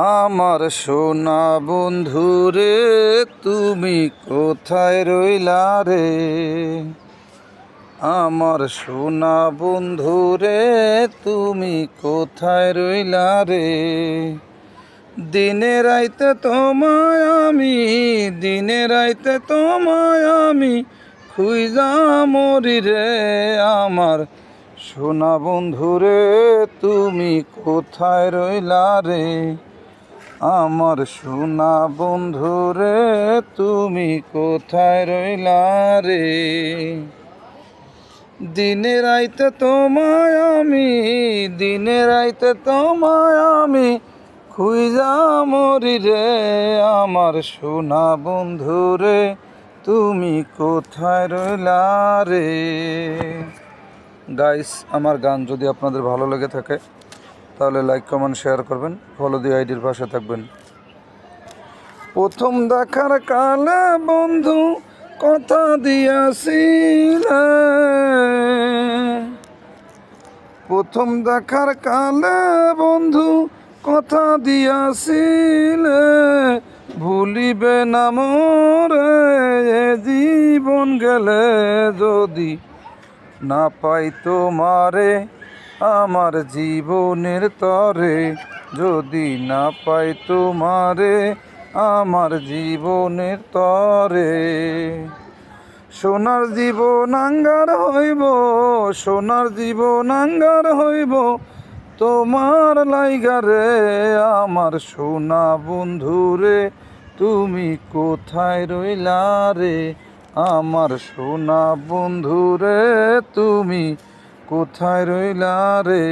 আমার সোনা বন্ধু রে, তুমি কোথায় রইলা রে? আমার সোনা বন্ধু রে, তুমি কোথায় রইলা রে? দিনে রাইতে তোমায় আমি, দিনে রাইতে তোমায় আমি খুঁজা মরি রে। আমার সোনা বন্ধু রে, তুমি কোথায় রইলা রে? আমার সোনা বন্ধু রে, তুমি কোথায় রইলা রে? দিনে রাইতে তোমায় আমি, দিনে রাইতে তোমায় আমি খুঁজা মরি রে। আমার সোনা বন্ধু রে, তুমি কোথায় রইলা রে? গাইস, আমার গান যদি আপনাদের ভালো লেগে থাকে তাহলে লাইক কমেন্ট শেয়ার করবেন, ফলো দিয়ে আইডির পাশে থাকবেন। প্রথম দেখার কালে বন্ধু কথা দিয়াছিলে, প্রথম দেখার কালে বন্ধু কথা দিয়াছিলে, ভুলিবে না মোরে এ জীবন গেলে যদি না পাই তোমারে আমার জীবনের তরে, যদি না পাই তোমারে আমার জীবনের তরে। সোনার জীবন আঙ্গার হইব, সোনার জীবন আঙ্গার হইব তোমার লাইগারে। আমার সোনা বন্ধু রে, তুমি কোথায় রইলা রে? আমার সোনা বন্ধু রে, তুমি কোথায় রইলা রে?